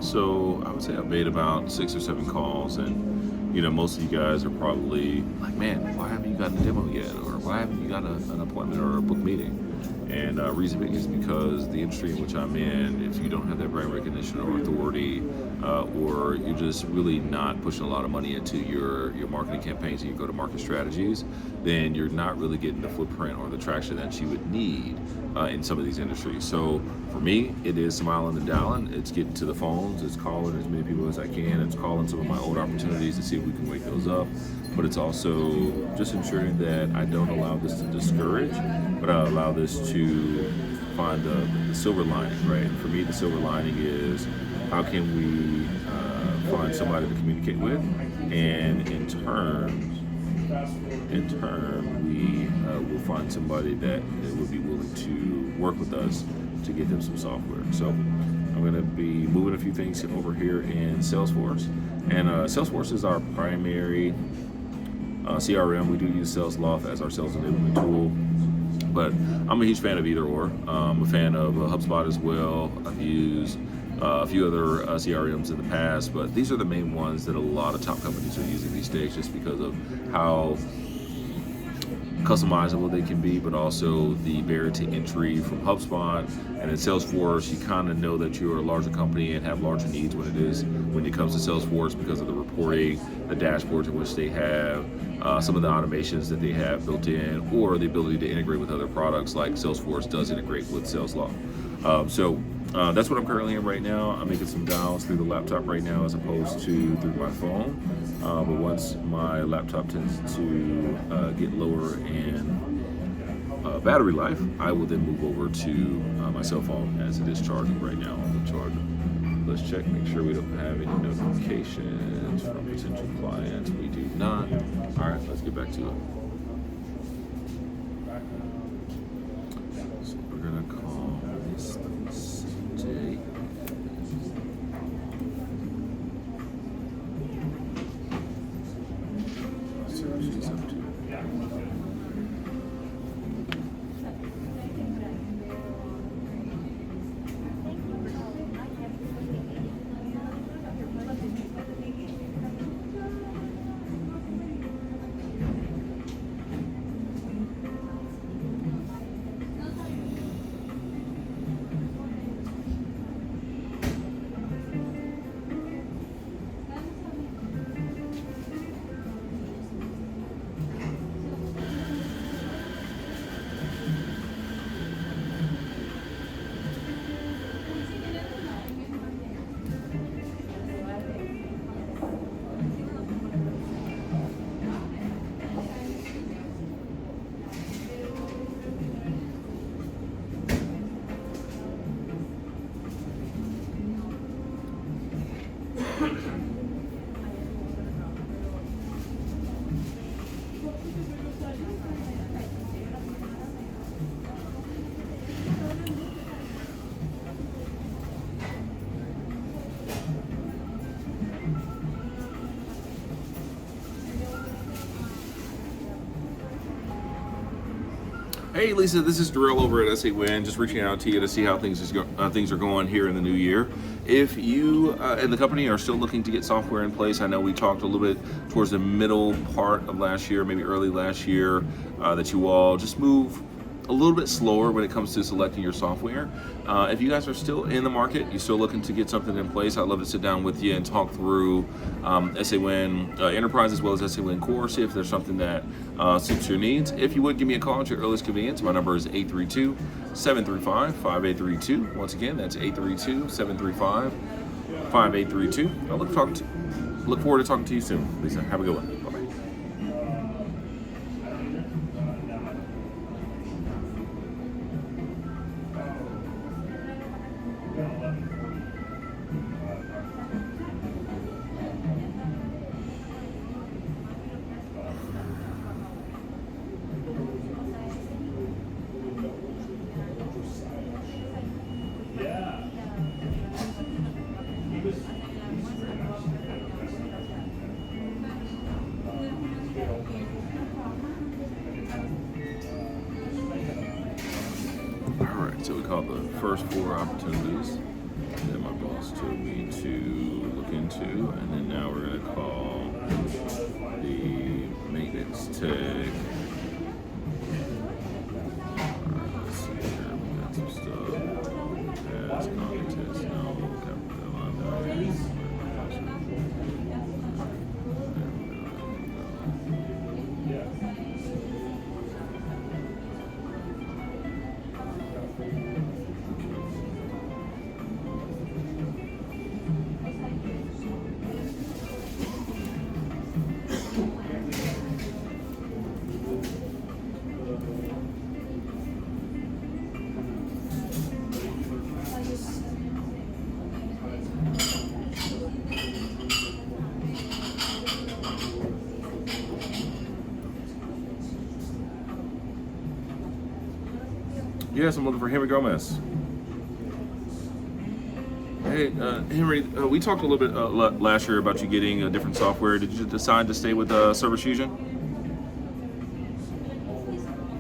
So I would say I've made about 6 or 7 calls, and most of you guys are probably like, "Man, why haven't you gotten a demo yet?" Or "Why haven't you got an appointment or a book meeting?" And reason being is because the industry in which I'm in, if you don't have that brand recognition or authority, or you're just really not pushing a lot of money into your marketing campaigns and your go-to-market strategies, then you're not really getting the footprint or the traction that you would need in some of these industries. So for me, it is smiling and dialing. It's getting to the phones. It's calling as many people as I can. It's calling some of my old opportunities to see if we can wake those up. But it's also just ensuring that I don't allow this to discourage, but I allow this to find the silver lining, right? For me, the silver lining is how can we find somebody to communicate with, and in turn, we will find somebody that would be willing to work with us to get them some software. So I'm going to be moving a few things over here in Salesforce, and Salesforce is our primary CRM. We do use SalesLoft as our sales enablement tool, but I'm a huge fan of either or. I'm a fan of HubSpot as well. I've used a few other CRMs in the past, but these are the main ones that a lot of top companies are using these days, just because of how customizable they can be, but also the barrier to entry from HubSpot. And in Salesforce, you kind of know that you're a larger company and have larger needs when it comes to Salesforce, because of the reporting, the dashboards in which they have, some of the automations that they have built in, or the ability to integrate with other products like Salesforce does integrate with SalesLoft. So that's what I'm currently in right now. I'm making some dials through the laptop right now as opposed to through my phone. But once my laptop tends to get lower in battery life, I will then move over to my cell phone, as it is charging right now on the charger. Let's check, make sure we don't have any notifications from potential clients. We do not. All right, let's get back to it. So we're gonna call this Jake. Let's see what she's up to. Hey Lisa, this is Darrell over at SA Win, just reaching out to you to see how things are going here in the new year. If you and the company are still looking to get software in place, I know we talked a little bit towards the middle part of last year, maybe early last year, that you all just move a little bit slower when it comes to selecting your software. If you guys are still in the market, you're still looking to get something in place, I'd love to sit down with you and talk through SA Win Enterprise as well as SA Win Core, see if there's something that suits your needs. If you would, give me a call at your earliest convenience. My number is 832-735-5832. Once again, that's 832-735-5832. I look forward to talking to you soon. Lisa, have a good one. Bye-bye. All right, so we called the first 4 opportunities. Then my boss told me to look into, and then now we're going to call the maintenance tech. Let's see here. We got some stuff. As contest, no, capital line. Yes, I'm looking for Henry Gomez. Hey, Henry, we talked a little bit last year about you getting a different software. Did you decide to stay with Service Fusion?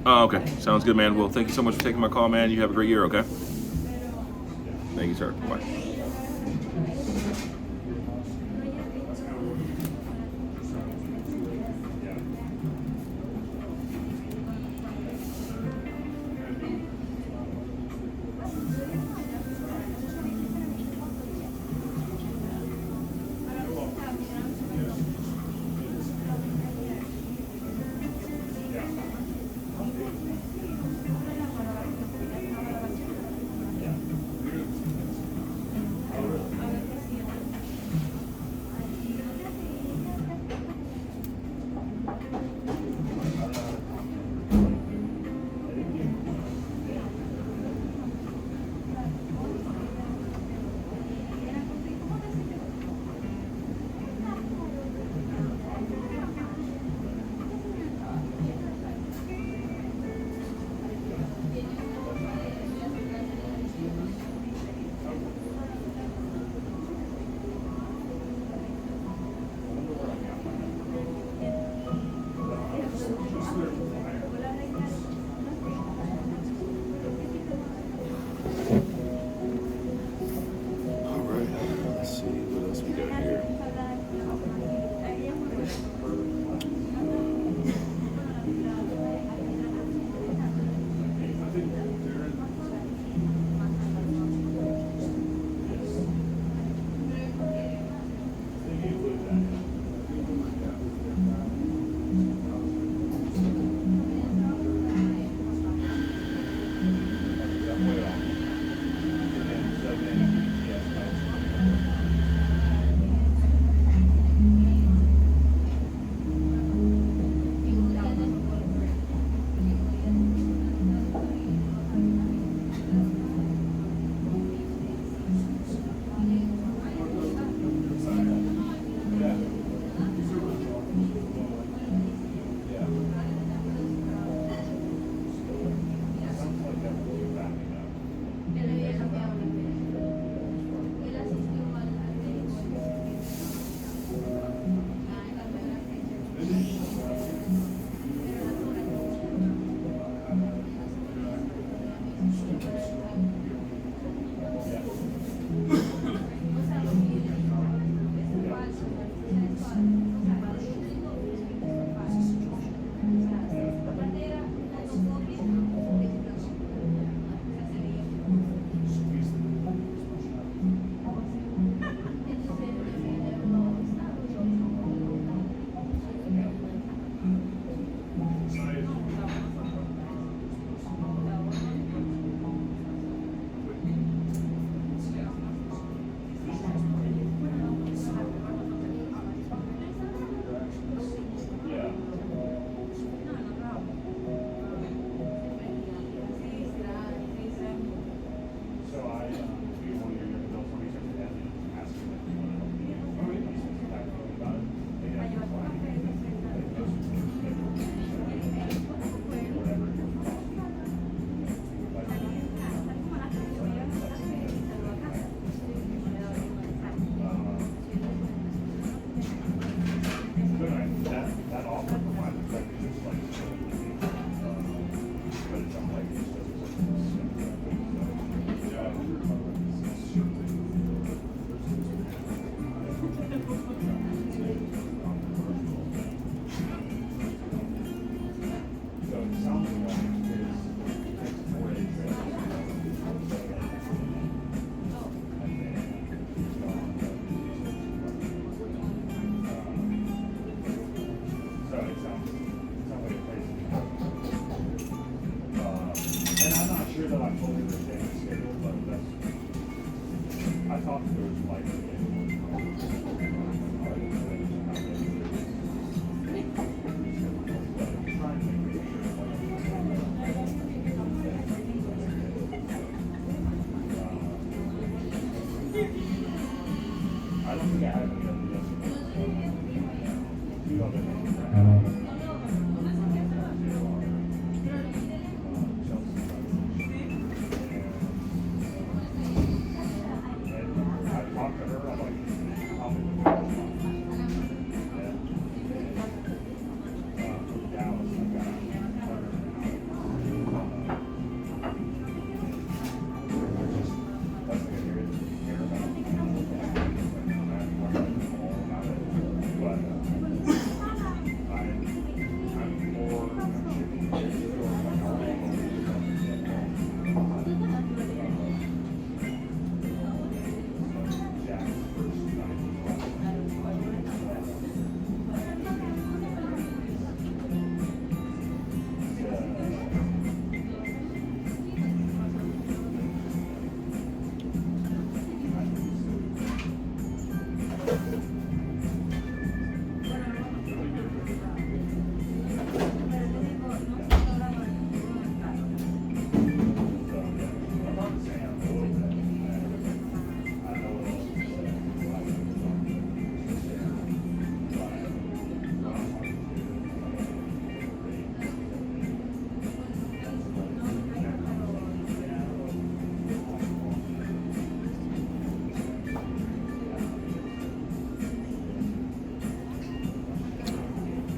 Oh, okay. Sounds good, man. Well, thank you so much for taking my call, man. You have a great year, okay? Thank you, sir. Bye.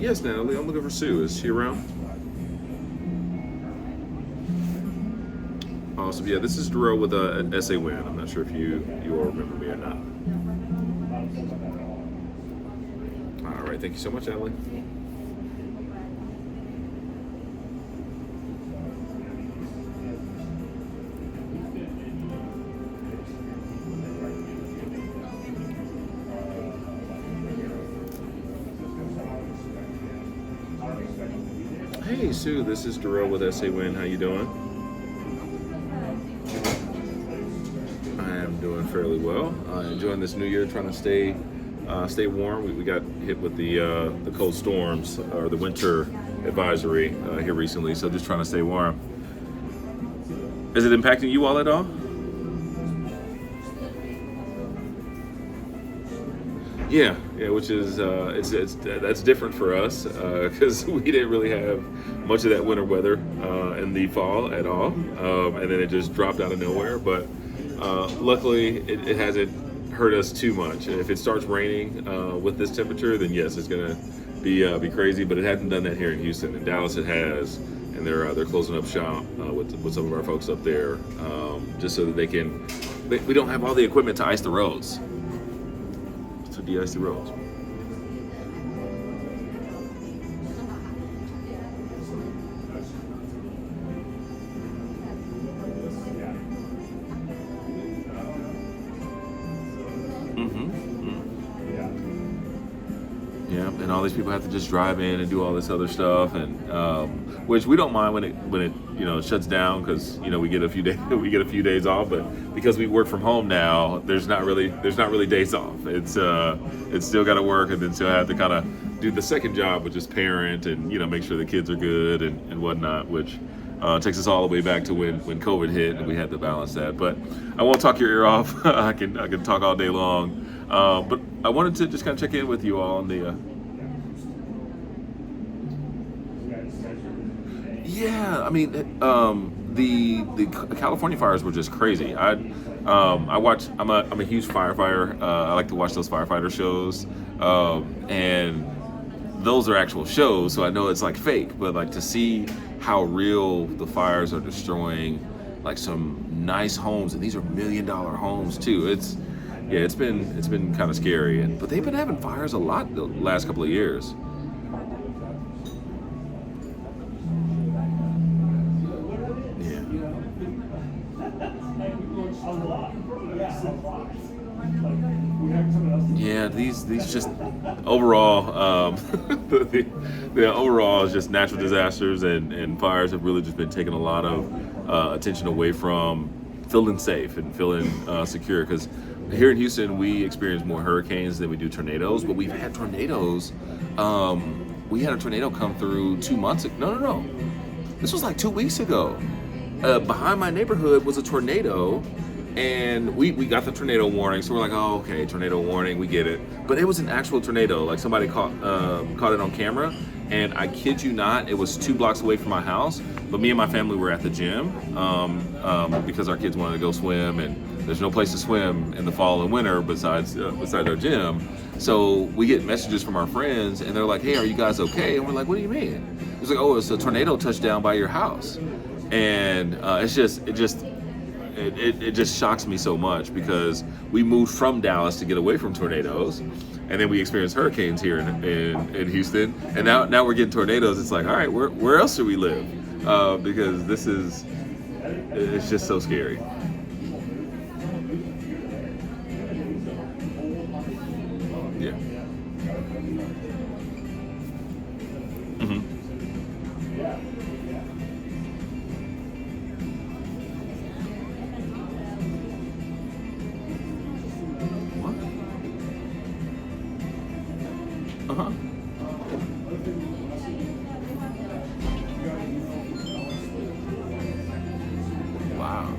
Yes, Natalie, I'm looking for Sue. Is she around? Awesome. Yeah, this is Darrell with SA Win. I'm not sure if you all remember me or not. All right. Thank you so much, Natalie. Hey, Sue. This is Darrell with SA Win. How you doing? I am doing fairly well. Enjoying this new year, trying to stay warm. We got hit with the cold storms or the winter advisory here recently, so just trying to stay warm. Is it impacting you all at all? Yeah, which is that's different for us because we didn't really have much of that winter weather in the fall at all, and then it just dropped out of nowhere. But luckily, it hasn't hurt us too much. If it starts raining with this temperature, then yes, it's gonna be crazy. But it hasn't done that here in Houston. In Dallas, it has, and they're closing up shop with some of our folks up there, just so that they can. We don't have all the equipment to ice the roads. To de-ice the roads. Yeah, and all these people have to just drive in and do all this other stuff, and which we don't mind when it shuts down because we get a few days off, but because we work from home now, there's not really days off. It's still got to work, and then still have to kind of do the second job, which is parent and make sure the kids are good and whatnot, which takes us all the way back to when COVID hit and we had to balance that. But I won't talk your ear off. I can talk all day long. But I wanted to just kind of check in with you all on the. Yeah, I mean, the California fires were just crazy. I watch. I'm a huge firefighter. I like to watch those firefighter shows, and those are actual shows. So I know it's like fake, but like to see how real the fires are destroying, like some nice homes, and these are $1 million homes too. It's been kind of scary, but they've been having fires a lot the last couple of years. Yeah, these just overall, the overall is just natural disasters and fires have really just been taking a lot of attention away from feeling safe and feeling secure, because here in Houston, we experience more hurricanes than we do tornadoes, but we've had tornadoes. We had a tornado come through 2 months ago. No. This was like 2 weeks ago. Behind my neighborhood was a tornado, and we got the tornado warning. So we're like, oh, okay, tornado warning, we get it. But it was an actual tornado. Like somebody caught it on camera. And I kid you not, it was 2 blocks away from my house. But me and my family were at the gym because our kids wanted to go swim, and there's no place to swim in the fall and winter besides our gym. So we get messages from our friends, and they're like, "Hey, are you guys okay?" And we're like, "What do you mean?" It's like, "Oh, it's a tornado touched down by your house," and it just shocks me so much because we moved from Dallas to get away from tornadoes, and then we experienced hurricanes here in Houston, and now we're getting tornadoes. It's like, all right, where else should we live? Because it's just so scary. Yeah. Hmm. What? Uh-huh. Wow.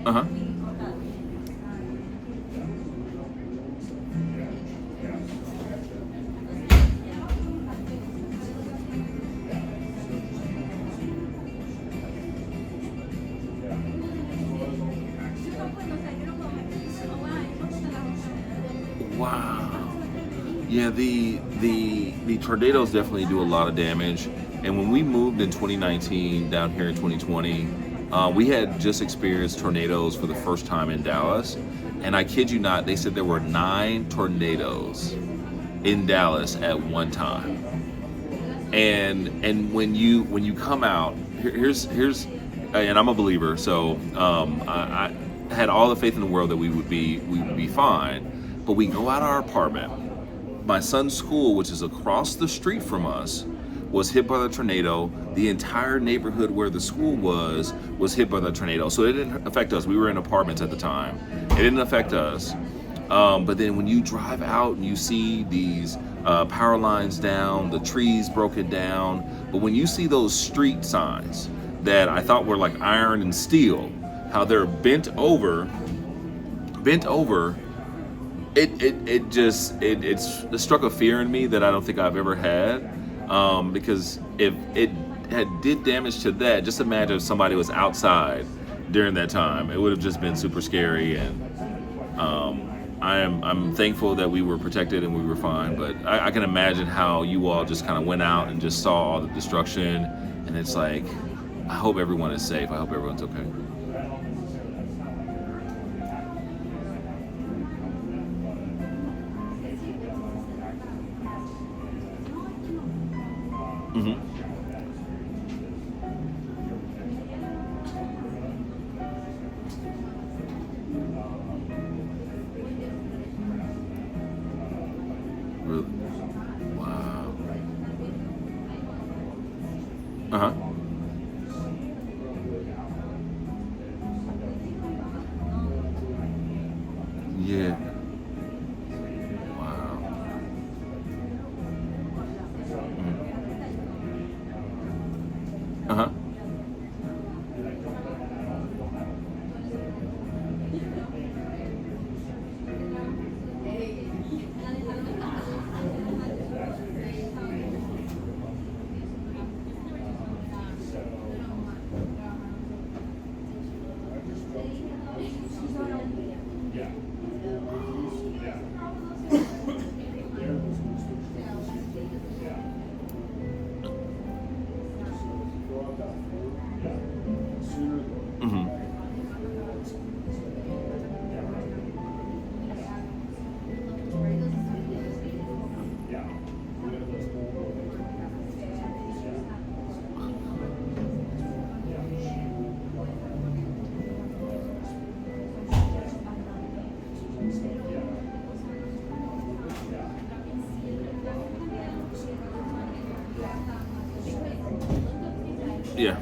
Uh-huh. Wow. Yeah, the tornadoes definitely do a lot of damage. And when we moved in 2019 down here in 2020, we had just experienced tornadoes for the first time in Dallas. And I kid you not, they said there were 9 tornadoes in Dallas at one time. And when you come out, here's and I'm a believer, so I had all the faith in the world that we would be fine. But we go out our apartment. My son's school, which is across the street from us, was hit by the tornado. The entire neighborhood where the school was hit by the tornado. So it didn't affect us. We were in apartments at the time. It didn't affect us. But then when you drive out and you see these power lines down, the trees broken down, but when you see those street signs that I thought were like iron and steel, how they're bent over, it struck a fear in me that I don't think I've ever had. Because if it did damage to that, just imagine if somebody was outside during that time. It would have just been super scary, and I'm thankful that we were protected and we were fine. But I can imagine how you all just kind of went out and just saw all the destruction, and it's like, I hope everyone is safe. I hope everyone's okay. Hmm. Really? Wow. Uh-huh. Yeah. Wow. Mhm. Uh-huh. Yeah.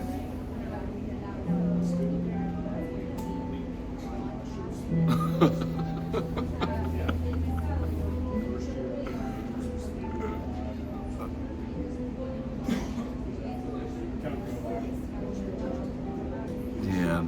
Yeah,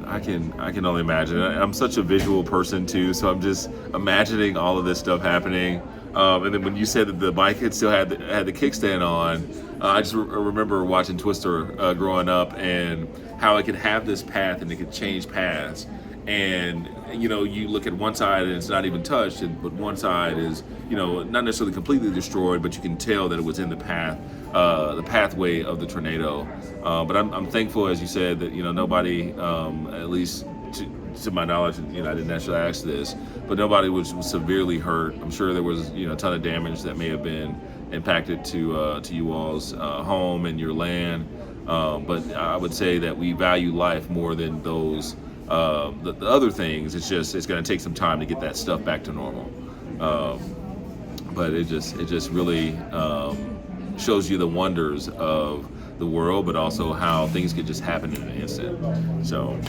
I can only imagine. I'm such a visual person too, so I'm just imagining all of this stuff happening. And then when you said that the bike had still had the kickstand on, I just remember watching Twister growing up and how it could have this path and it could change paths. And you look at one side and it's not even touched, but one side is not necessarily completely destroyed, but you can tell that it was in the pathway of the tornado. But I'm thankful, as you said, that nobody, at least to my knowledge, and I didn't actually ask this, but nobody was severely hurt. I'm sure there was a ton of damage that may have been impacted to you all's home and your land. But I would say that we value life more than those the other things. It's going to take some time to get that stuff back to normal. But it just really shows you the wonders of the world, but also how things could just happen in an instant. So,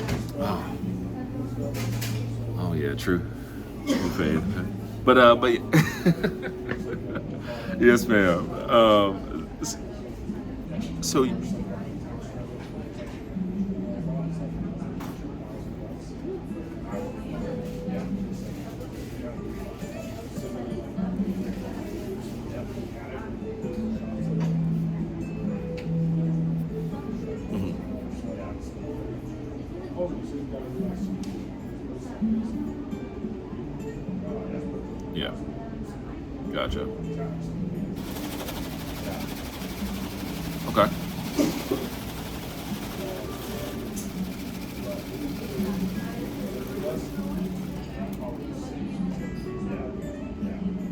oh yeah, true faith. But yes, ma'am. So. Yeah, gotcha. Okay.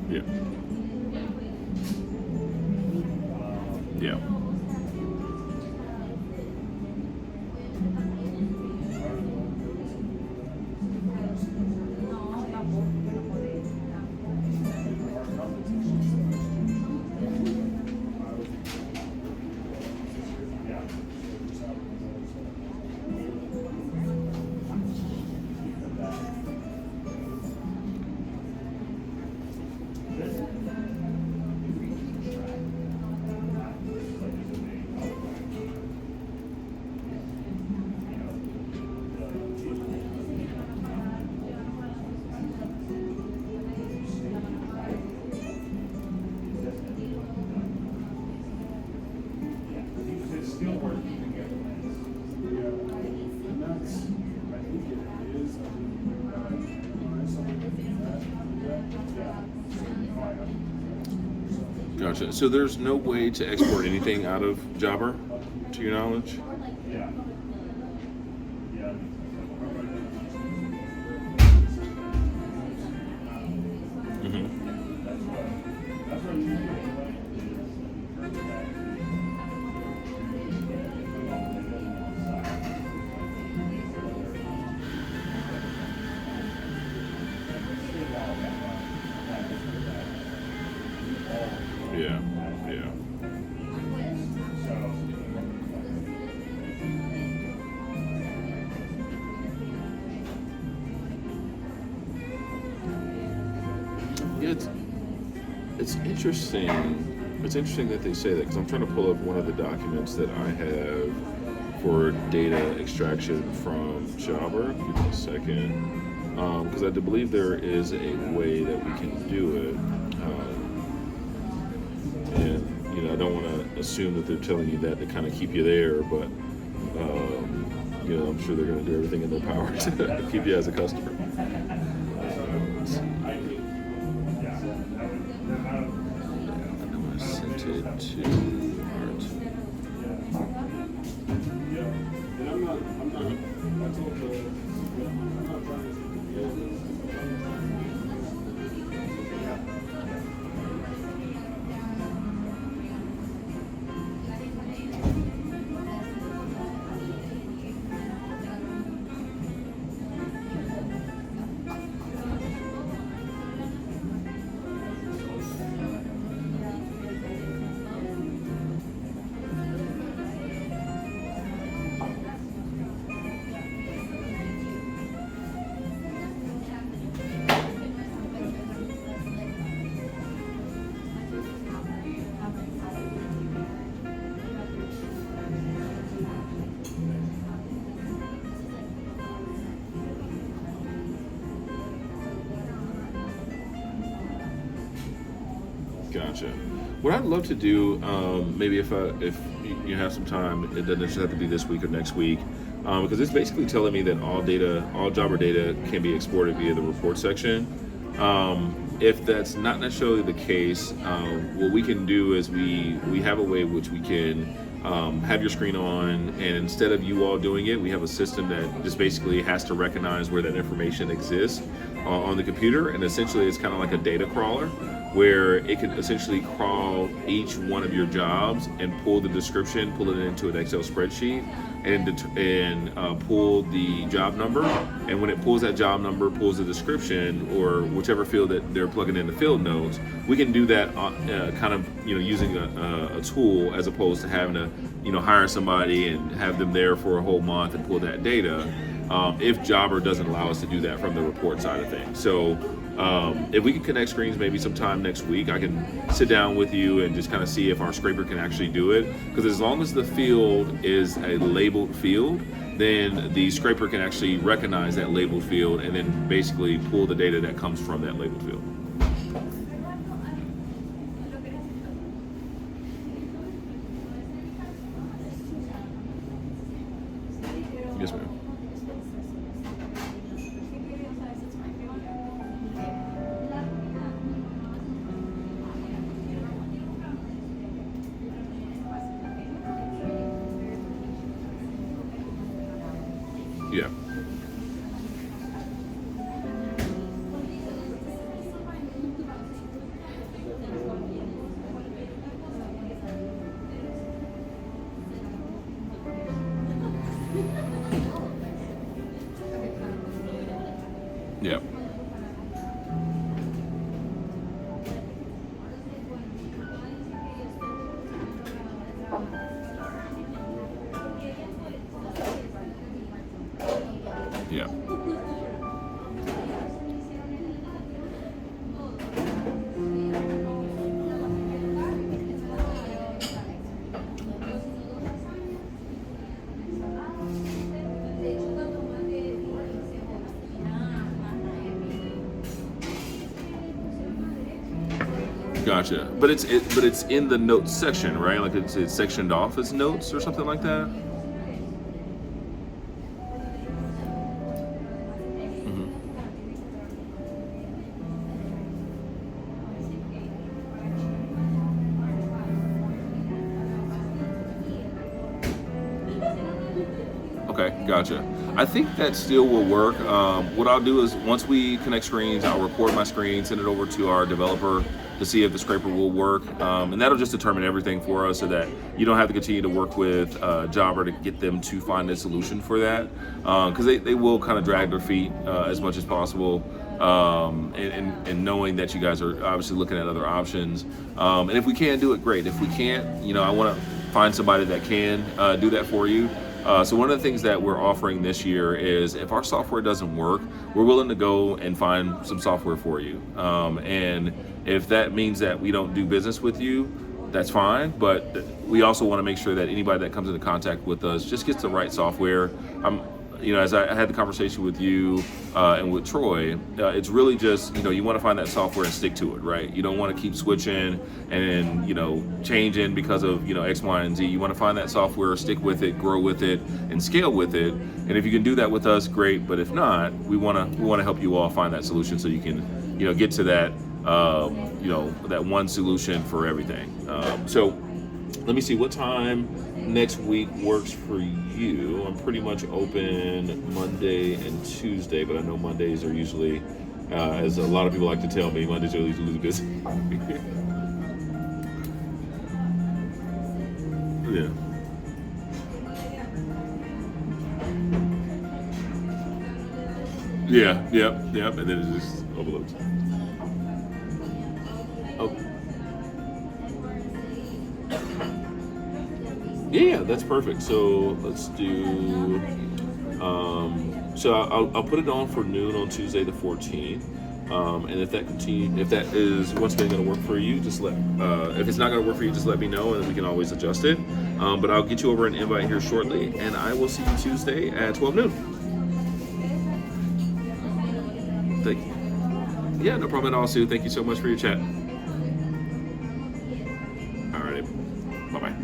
Yeah. Yeah. Gotcha. So there's no way to export anything out of Jobber, to your knowledge? Yeah, yeah. Yeah, it's interesting. It's interesting that they say that because I'm trying to pull up one of the documents that I have for data extraction from Jobber. Give me a second, because I do believe there is a way that we can do it. And I don't want to assume that they're telling you that to kind of keep you there, but I'm sure they're going to do everything in their power to keep you as a customer. I sent it to Art. Gotcha. What I'd love to do, maybe if you have some time, it doesn't just have to be this week or next week, because it's basically telling me that all jobber data can be exported via the report section. If that's not necessarily the case, what we can do is we have a way which we can have your screen on, and instead of you all doing it, we have a system that just basically has to recognize where that information exists on the computer, and essentially it's kind of like a data crawler where it can essentially crawl each one of your jobs and pull the description, pull it into an Excel spreadsheet, and pull the job number. And when it pulls that job number, pulls the description or whichever field that they're plugging in the field notes, we can do that kind of using a tool as opposed to having to hire somebody and have them there for a whole month and pull that data. If Jobber doesn't allow us to do that from the report side of things. So if we can connect screens maybe sometime next week, I can sit down with you and just kind of see if our scraper can actually do it. Because as long as the field is a labeled field, then the scraper can actually recognize that labeled field and then basically pull the data that comes from that labeled field. Yes, ma'am. Yeah. Yeah. Yeah. Gotcha. But it's in the notes section, right? Like it's sectioned off as notes or something like that. Okay, gotcha. I think that still will work. What I'll do is once we connect screens, I'll record my screen, send it over to our developer to see if the scraper will work. And that'll just determine everything for us so that you don't have to continue to work with Jobber to get them to find a solution for that. Because they will kind of drag their feet as much as possible. And knowing that you guys are obviously looking at other options. And if we can do it, great. If we can't, I want to find somebody that can do that for you. So one of the things that we're offering this year is if our software doesn't work, we're willing to go and find some software for you. And if that means that we don't do business with you, that's fine. But we also want to make sure that anybody that comes into contact with us just gets the right software. As I had the conversation with you and with Troy, it's really just, you want to find that software and stick to it, right? You don't want to keep switching and, changing because of, X, Y, and Z. You want to find that software, stick with it, grow with it, and scale with it. And if you can do that with us, great. But if not, we want to help you all find that solution so you can, get to that, that one solution for everything. So let me see what time next week works for you. I'm pretty much open Monday and Tuesday, but I know Mondays are usually, as a lot of people like to tell me, Mondays are usually busy. Yeah. Yeah, yep, and then it just overloads. Oh. Yeah, that's perfect. So let's do. So I'll put it on for noon on Tuesday the 14th. And if that is once again going to work for you, just if it's not going to work for you, just let me know, and we can always adjust it. But I'll get you over an invite here shortly, and I will see you Tuesday at 12 noon. Thank you. Yeah, no problem at all, Sue. Thank you so much for your chat. Bye bye.